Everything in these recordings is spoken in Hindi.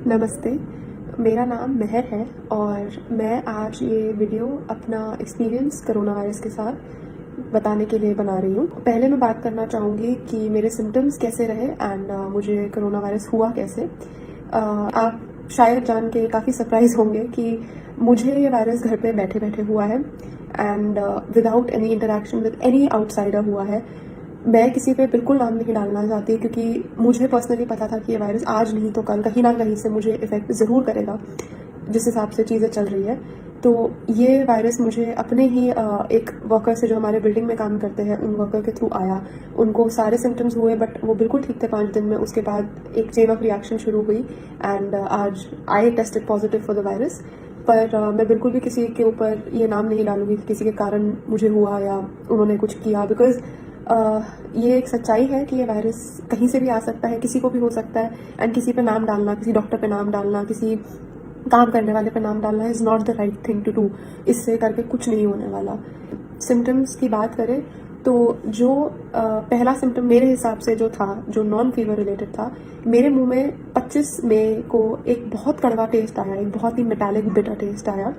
नमस्ते, मेरा नाम महर है और मैं आज ये वीडियो अपना एक्सपीरियंस कोरोना वायरस के साथ बताने के लिए बना रही हूँ। पहले मैं बात करना चाहूँगी कि मेरे सिम्टम्स कैसे रहे एंड मुझे कोरोना वायरस हुआ कैसे। आप शायद जान के काफ़ी सरप्राइज होंगे कि मुझे ये वायरस घर पे बैठे बैठे हुआ है and without any interaction with any outsider हुआ है। मैं किसी पे बिल्कुल नाम नहीं डालना चाहती क्योंकि मुझे पर्सनली पता था कि ये वायरस आज नहीं तो कल कहीं ना कहीं से मुझे इफ़ेक्ट ज़रूर करेगा, जिस हिसाब से चीज़ें चल रही है। तो ये वायरस मुझे अपने ही एक वर्कर से जो हमारे बिल्डिंग में काम करते हैं उन वर्कर के थ्रू आया। उनको सारे सिम्टम्स हुए बट वो बिल्कुल ठीक थे 5 दिन में। उसके बाद एक चेन ऑफ रिएक्शन शुरू हुई एंड आज I tested positive for the virus. पर मैं बिल्कुल भी किसी के ऊपर ये नाम नहीं डालूंगी कि किसी के कारण मुझे हुआ या उन्होंने कुछ किया, बिकॉज ये एक सच्चाई है कि ये वायरस कहीं से भी आ सकता है, किसी को भी हो सकता है। एंड किसी पे नाम डालना, किसी डॉक्टर पे नाम डालना, किसी काम करने वाले पे नाम डालना is not the right thing to do. इससे करके कुछ नहीं होने वाला। सिम्टम्स की बात करें तो जो पहला सिम्टम मेरे हिसाब से जो था, जो नॉन फीवर रिलेटेड था, मेरे मुंह में 25 मई को एक बहुत कड़वा टेस्ट आया, एक बहुत ही मेटालिक बिटर टेस्ट आया।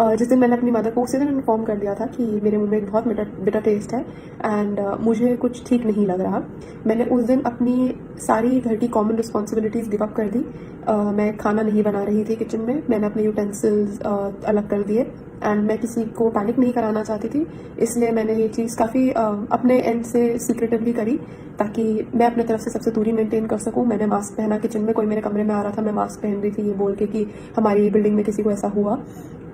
जिस दिन मैंने अपनी मदर को उसी दिन इन्फॉर्म कर दिया था कि मेरे मुंह में एक बहुत बिटर टेस्ट है एंड मुझे कुछ ठीक नहीं लग रहा। मैंने उस दिन अपनी सारी घर की कॉमन रिस्पॉन्सिबिलिटीज़ गिव अप कर दी। मैं खाना नहीं बना रही थी किचन में, मैंने अपने यूटेंसिल्स अलग कर दिए एंड मैं किसी को पैनिक नहीं कराना चाहती थी, इसलिए मैंने ये चीज़ काफ़ी अपने एंड से सीक्रेटिवली करी ताकि मैं अपने तरफ से सबसे दूरी मेंटेन कर सकूं। मैंने मास्क पहना, किचन में कोई मेरे कमरे में आ रहा था मैं मास्क पहन रही थी ये बोल के कि हमारी बिल्डिंग में किसी को ऐसा हुआ,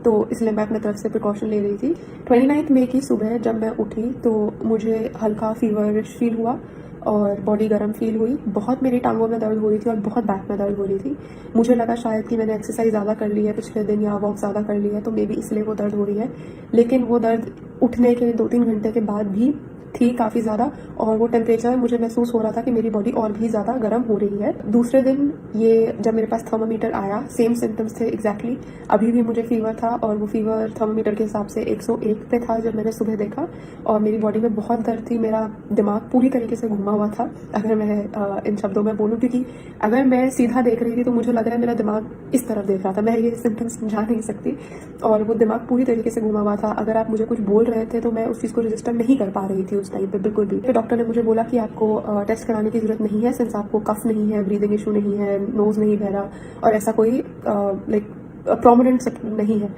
तो इसलिए मैं अपने तरफ से प्रिकॉशन ले रही थी। 29 मई की सुबह जब मैं उठी तो मुझे हल्का फीवरिश फील हुआ और बॉडी गर्म फील हुई। बहुत मेरी टांगों में दर्द हो रही थी और बहुत बैक में दर्द हो रही थी। मुझे लगा शायद कि मैंने एक्सरसाइज ज़्यादा कर ली है पिछले दिन या वॉक ज़्यादा कर ली है, तो मे बी इसलिए वो दर्द हो रही है। लेकिन वो दर्द उठने के 2-3 घंटे के बाद भी थी काफ़ी ज़्यादा, और वो टेम्परेचर मुझे महसूस हो रहा था कि मेरी बॉडी और भी ज़्यादा गर्म हो रही है। दूसरे दिन ये जब मेरे पास थर्मामीटर आया, सेम सिम्टम्स थे एग्जैक्टली। अभी भी मुझे फीवर था और वो फीवर थर्मामीटर के हिसाब से 101 पे था जब मैंने सुबह देखा, और मेरी बॉडी में बहुत दर्द थी। मेरा दिमाग पूरी तरीके से घुमा हुआ था, अगर मैं इन शब्दों में बोलूँ, क्योंकि अगर मैं सीधा देख रही थी तो मुझे लग रहा है मेरा दिमाग इस तरफ देख रहा था। मैं ये सिम्टम्स समझा नहीं सकती, और वो दिमाग पूरी तरीके से घुमा हुआ था। अगर आप मुझे कुछ बोल रहे थे तो मैं उस चीज़ को रजिस्टर नहीं कर पा रही थी उस टाइम पे बिल्कुल भी। फिर डॉक्टर ने मुझे बोला कि आपको टेस्ट कराने की जरूरत नहीं है, सिंस आपको कफ नहीं है, ब्रीदिंग इशू नहीं है, नोज नहीं बह रहा और ऐसा कोई लाइक प्रोमिनेंट नहीं है।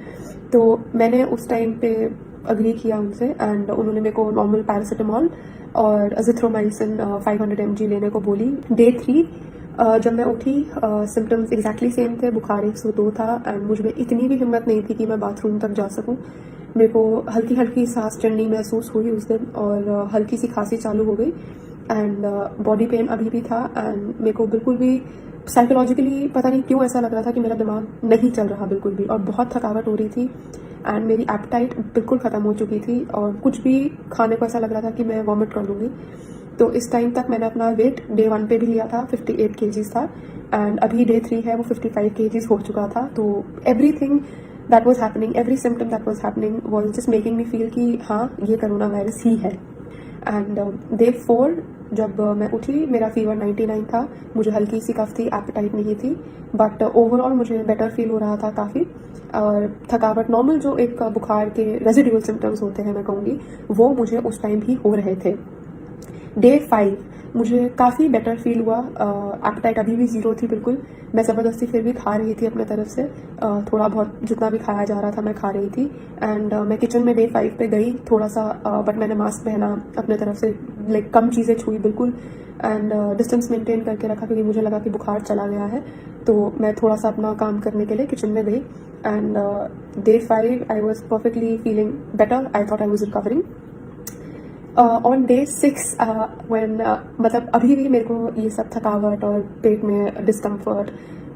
तो मैंने उस टाइम पे अग्री किया उनसे एंड उन्होंने मेरे को नॉर्मल पैरासीटामॉल और अजिथ्रोमाइसिन 500 mg लेने को बोली। डे 3 जब मैं उठी सिम्टम्स एग्जैक्टली सेम थे, बुखार 102 था एंड मुझ में इतनी भी हिम्मत नहीं थी कि मैं बाथरूम तक जा सकूं। मेरे को हल्की हल्की सांस चढ़नी महसूस हुई उस दिन और हल्की सी खांसी चालू हो गई एंड बॉडी पेन अभी भी था एंड मेरे को बिल्कुल भी साइकोलॉजिकली पता नहीं क्यों ऐसा लग रहा था कि मेरा दिमाग नहीं चल रहा बिल्कुल भी, और बहुत थकावट हो रही थी एंड मेरी एपेटाइट बिल्कुल ख़त्म हो चुकी थी और कुछ भी खाने को ऐसा लग रहा था कि मैं वॉमिट कर लूँगी। तो इस टाइम तक मैंने अपना वेट डे 1 पे भी लिया था, 58 kgs था एंड अभी डे 3 है वो 55 kgs हो चुका था। तो everything that was happening, every symptom that was happening was just making me feel कि हाँ ये कोरोना वायरस ही है। एंड डे 4 जब मैं उठी मेरा फीवर 99 था, मुझे हल्की सी कफ थी, एपेटाइट नहीं थी, बट ओवरऑल मुझे बेटर फील हो रहा था काफ़ी। और थकावट नॉर्मल जो एक बुखार के रेजिडुअल सिम्टम्स होते हैं मैं कहूँगी, वो मुझे उस टाइम भी हो रहे थे। डे 5 मुझे काफ़ी बेटर फील हुआ। एपेटाइट अभी भी 0 थी बिल्कुल। मैं ज़बरदस्ती फिर भी खा रही थी अपने तरफ से, थोड़ा बहुत जितना भी खाया जा रहा था मैं खा रही थी एंड मैं किचन में डे 5 पे गई थोड़ा सा, बट मैंने मास्क पहना, अपने तरफ से लाइक कम चीज़ें छुई बिल्कुल एंड डिस्टेंस मेंटेन करके रखा क्योंकि मुझे लगा कि बुखार चला गया है। तो मैं थोड़ा सा अपना काम करने के लिए किचन में गई and day 5 I was perfectly feeling better, I thought I was recovering. On day 6 मतलब अभी भी मेरे को ये सब थकावट और पेट में डिस्कम्फर्ट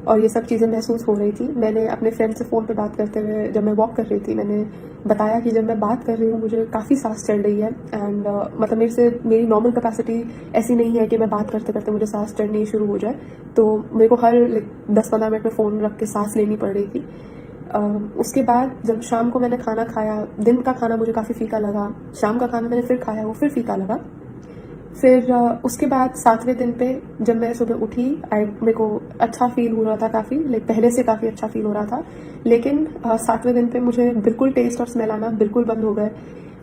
और ये सब चीज़ें महसूस हो रही थी। मैंने अपने फ्रेंड से फ़ोन पे बात करते हुए जब मैं वॉक कर रही थी, मैंने बताया कि जब मैं बात कर रही हूँ मुझे काफ़ी सांस चढ़ रही है एंड मतलब मेरी नॉर्मल कैपेसिटी ऐसी नहीं है कि मैं बात करते करते मुझे सांस चढ़नी शुरू हो जाए। तो मेरे को हर 10-15 मिनट में फ़ोन रख के सांस लेनी पड़ रही थी। उसके बाद जब शाम को मैंने खाना खाया, दिन का खाना मुझे काफ़ी फीका लगा, शाम का खाना मैंने फिर खाया वो फिर फीका लगा। फिर उसके बाद 7वें दिन पे जब मैं सुबह उठी, मेरे को अच्छा फील हो रहा था काफ़ी, लाइक पहले से काफ़ी अच्छा फील हो रहा था। लेकिन 7वें दिन पे मुझे बिल्कुल टेस्ट और स्मेल आना बिल्कुल बंद हो गए।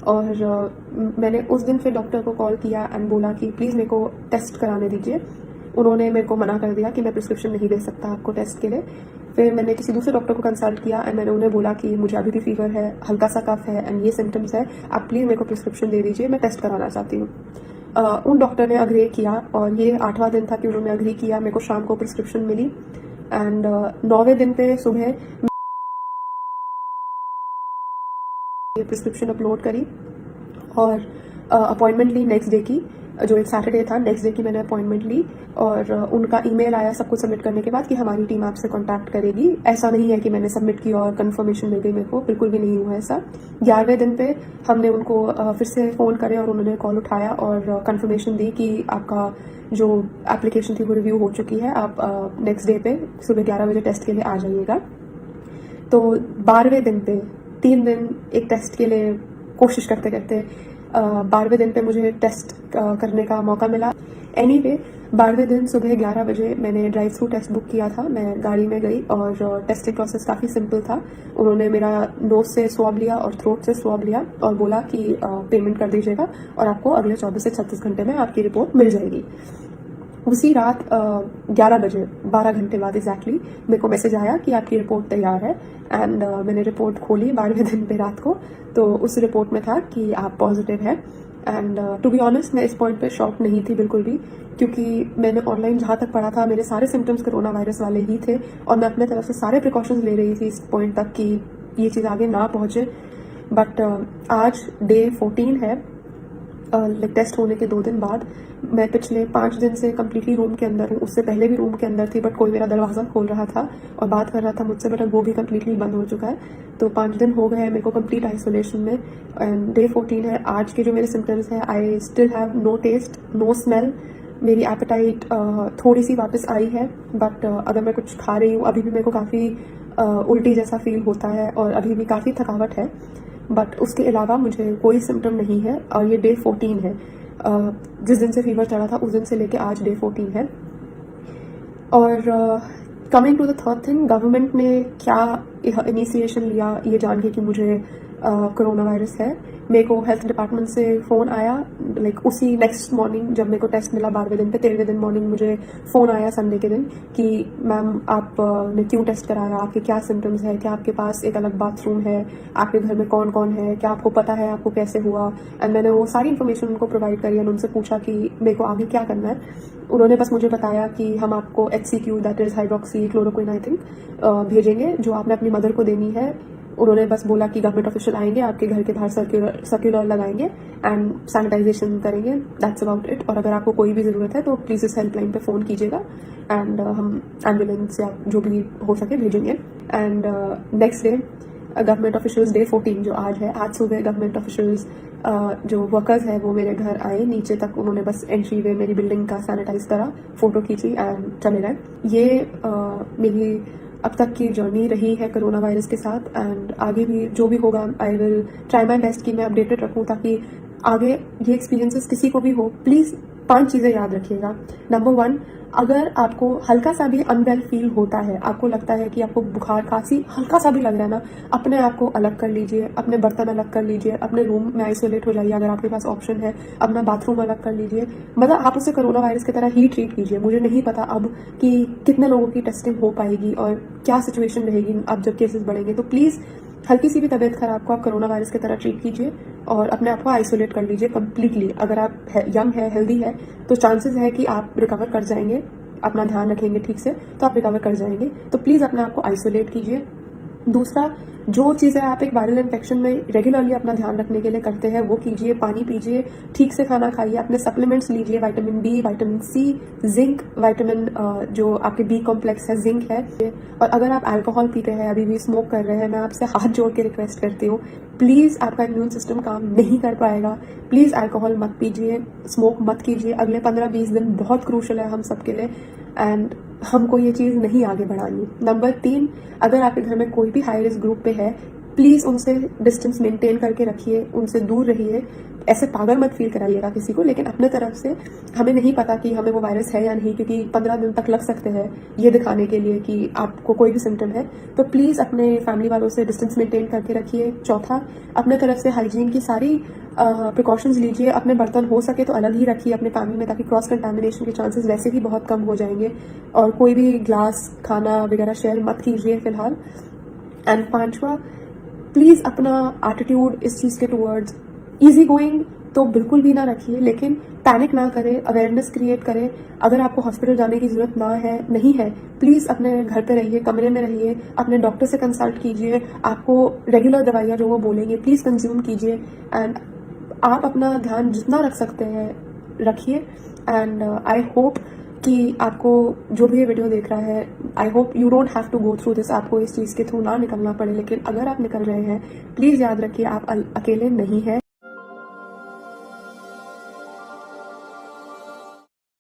और मैंने उस दिन फिर डॉक्टर को कॉल किया एंड बोला कि प्लीज़ मेरे को टेस्ट कराने दीजिए। उन्होंने मेरे को मना कर दिया कि मैं प्रिस्क्रिप्शन नहीं दे सकता आपको टेस्ट के लिए। फिर मैंने किसी दूसरे डॉक्टर को कंसल्ट किया एंड मैंने उन्हें बोला कि मुझे अभी भी फीवर है, हल्का सा कफ है एंड ये सिम्टम्स है, आप प्लीज़ मेरे को प्रिस्क्रिप्शन दे दीजिए, मैं टेस्ट कराना चाहती हूँ। उन डॉक्टर ने अग्री किया और ये 8वां दिन था कि उन्होंने अग्री किया। मेरे को शाम को प्रिस्क्रिप्शन मिली एंड 9वें दिन पे सुबह ये प्रिस्क्रिप्शन अपलोड करी और अपॉइंटमेंट ली नेक्स्ट डे की, जो एक सैटरडे था। नेक्स्ट डे की मैंने अपॉइंटमेंट ली और उनका ईमेल आया सब कुछ सबमिट करने के बाद कि हमारी टीम आपसे कांटेक्ट करेगी। ऐसा नहीं है कि मैंने सबमिट की और कंफर्मेशन मिल गई मेरे को, बिल्कुल भी नहीं हुआ ऐसा। 11वें दिन पे हमने उनको फिर से फ़ोन करे और उन्होंने कॉल उठाया और कंफर्मेशन दी कि आपका जो एप्लीकेशन थी वो रिव्यू हो चुकी है, आप नेक्स्ट डे पे सुबह 11 बजे टेस्ट के लिए आ जाइएगा। तो 12वें दिन पे 3 दिन एक टेस्ट के लिए कोशिश करते करते 12वें दिन पे मुझे टेस्ट करने का मौका मिला। एनीवे 12वें दिन सुबह 11 बजे मैंने ड्राइव थ्रू टेस्ट बुक किया था। मैं गाड़ी में गई और टेस्टिंग प्रोसेस काफ़ी सिंपल था। उन्होंने मेरा नोज से स्वैब लिया और थ्रोट से स्वैब लिया और बोला कि पेमेंट कर दीजिएगा और आपको अगले 24 से 36 घंटे में आपकी रिपोर्ट मिल जाएगी। उसी रात 11 बजे 12 घंटे बाद एग्जैक्टली मेरे को मैसेज आया कि आपकी रिपोर्ट तैयार है एंड मैंने रिपोर्ट खोली 12वें दिन पे रात को। तो उस रिपोर्ट में था कि आप पॉजिटिव है एंड टू बी ऑनेस्ट मैं इस पॉइंट पे शॉक नहीं थी बिल्कुल भी, क्योंकि मैंने ऑनलाइन जहाँ तक पढ़ा था मेरे सारे सिम्टम्स कोरोना वायरस वाले ही थे और मैं अपने तरफ से सारे प्रिकॉशंस ले रही थी इस पॉइंट तक कि ये चीज़ आगे ना पहुँचे। बट आज डे 14 है, टेस्ट होने के 2 दिन बाद। मैं पिछले 5 दिन से कम्प्लीटली रूम के अंदर हूँ। उससे पहले भी रूम के अंदर थी बट कोई मेरा दरवाज़ा खोल रहा था और बात कर रहा था मुझसे, बट वो भी कम्प्लीटली बंद हो चुका है। तो 5 दिन हो गए हैं मेरे को कम्प्लीट आइसोलेशन में एंड डे 14 है। आज के जो मेरे सिम्टम्स हैं, I still have no taste, no smell. मेरी एपेटाइट थोड़ी सी वापस आई है बट अगर मैं कुछ खा रही हूँ अभी भी मेरे को काफ़ी उल्टी जैसा फील होता है और अभी भी काफ़ी थकावट है, बट उसके अलावा मुझे कोई सिम्टम नहीं है। और ये डे 14 है, जिस दिन से फीवर चढ़ा था उस दिन से लेके आज डे 14 है। और coming to the third thing, government ने क्या इनिशिएशन लिया ये जान के कि मुझे कोरोना वायरस है। मेरे को हेल्थ डिपार्टमेंट से फ़ोन आया लाइक उसी नेक्स्ट मॉर्निंग जब मेरे को टेस्ट मिला 12वें दिन पे। 13वें दिन मॉर्निंग मुझे फ़ोन आया संडे के दिन कि मैम आपने क्यों टेस्ट कराया, आपके क्या सिम्टम्स है, क्या आपके पास एक अलग बाथरूम है, आपके घर में कौन कौन है, क्या आपको पता है आपको कैसे हुआ। एंड मैंने वो सारी इन्फॉर्मेशन उनको प्रोवाइड करी और उनसे पूछा कि मेरे को आगे क्या करना है। उन्होंने बस मुझे बताया कि हम आपको HCQ that is hydroxy chloroquine I think भेजेंगे जो आपने अपनी मदर को देनी है। उन्होंने बस बोला कि गवर्नमेंट ऑफिशियल आएंगे, आपके घर के बाहर सर्कुलर लगाएंगे एंड सैनिटाइजेशन करेंगे, दैट्स अबाउट इट। और अगर आपको कोई भी ज़रूरत है तो प्लीज़ इस हेल्पलाइन पे फ़ोन कीजिएगा एंड हम एम्बुलेंस या जो भी हो सके भेजेंगे। And next day government officials, day 14 जो आज है, आज सुबह गवर्नमेंट ऑफिशियल्स जो वर्कर्स हैं वो मेरे घर आए नीचे तक। उन्होंने बस एंट्री वे मेरी बिल्डिंग का सैनिटाइज करा, फ़ोटो खींची एंड चले गए। ये मेरी अब तक की जर्नी रही है कोरोना वायरस के साथ एंड आगे भी जो भी होगा I will try my best कि मैं अपडेटेड रखूँ ताकि आगे ये एक्सपीरियंसेस किसी को भी हो। प्लीज़ 5 चीज़ें याद रखिएगा। नंबर 1, अगर आपको हल्का सा भी अनवेल फील होता है, आपको लगता है कि आपको बुखार खांसी हल्का सा भी लग रहा है ना, अपने आप को अलग कर लीजिए, अपने बर्तन अलग कर लीजिए, अपने रूम में आइसोलेट हो जाइए अगर आपके पास ऑप्शन है, अपना बाथरूम अलग कर लीजिए। मतलब आप उसे कोरोना वायरस की तरह ही ट्रीट कीजिए। मुझे नहीं पता अब कि कितने लोगों की टेस्टिंग हो पाएगी और क्या सिचुएशन रहेगी अब जब केसेस बढ़ेंगे। तो प्लीज़ हल्की सी भी तबीयत खराब को आप कोरोना वायरस की तरह ट्रीट कीजिए और अपने आप को आइसोलेट कर लीजिए कम्प्लीटली। अगर आप यंग है, हेल्दी है तो चांसेस है कि आप रिकवर कर जाएंगे, अपना ध्यान रखेंगे ठीक से तो आप रिकवर कर जाएंगे। तो प्लीज़ अपने आप को आइसोलेट कीजिए। दूसरा, जो चीज़ें आप एक वायरल इन्फेक्शन में रेगुलरली अपना ध्यान रखने के लिए करते हैं वो कीजिए। पानी पीजिए, ठीक से खाना खाइए, अपने सप्लीमेंट्स लीजिए, vitamin B, vitamin C, zinc, vitamin जो आपके B कॉम्प्लेक्स है, जिंक है। और अगर आप अल्कोहल पीते हैं, अभी भी स्मोक कर रहे हैं, मैं आपसे हाथ जोड़ के रिक्वेस्ट करती हूँ, प्लीज़ आपका इम्यून सिस्टम काम नहीं कर पाएगा। प्लीज़ अल्कोहल मत पीजिए, स्मोक मत कीजिए। अगले 15-20 दिन बहुत क्रूशल है हम सबके लिए एंड हमको ये चीज़ नहीं आगे बढ़ानी। नंबर 3, अगर आपके घर में कोई भी हाई रिस्क ग्रुप पे है, प्लीज़ उनसे डिस्टेंस मेंटेन करके रखिए, उनसे दूर रहिए। ऐसे पागल मत फील कराइएगा किसी को, लेकिन अपने तरफ से हमें नहीं पता कि हमें वो वायरस है या नहीं, क्योंकि 15 दिन तक लग सकते हैं ये दिखाने के लिए कि आपको कोई भी सिम्टम है। तो प्लीज़ अपने फैमिली वालों से डिस्टेंस मेंटेन करके रखिए। चौथा, अपने तरफ से हाइजीन की सारी प्रिकॉशंस लीजिए। अपने बर्तन हो सके तो अलग ही रखिए अपने फैमिली में, ताकि क्रॉस कंटामिनेशन के चांसेस वैसे ही बहुत कम हो जाएंगे। और कोई भी ग्लास, खाना वगैरह शेयर मत कीजिए फिलहाल। एंड पांचवा, प्लीज़ अपना एटीट्यूड इस चीज़ के टूवर्ड्स ईजी गोइंग तो बिल्कुल भी ना रखिए, लेकिन पैनिक ना करें, अवेयरनेस क्रिएट करें। अगर आपको हॉस्पिटल जाने की ज़रूरत नहीं है, प्लीज़ अपने घर पे रहिए, कमरे में रहिए, अपने डॉक्टर से कंसल्ट कीजिए। आपको रेगुलर दवाइयाँ जो वो बोलेंगे प्लीज़ कंज्यूम कीजिए। एंड आप अपना ध्यान जितना रख सकते हैं रखिए। एंड आई होप कि आपको जो भी ये वीडियो देख रहा है, I hope you don't have to go through this, आपको इस चीज़ के थ्रू ना निकलना पड़े। लेकिन अगर आप निकल रहे हैं, प्लीज़ याद रखिए आप अकेले नहीं हैं।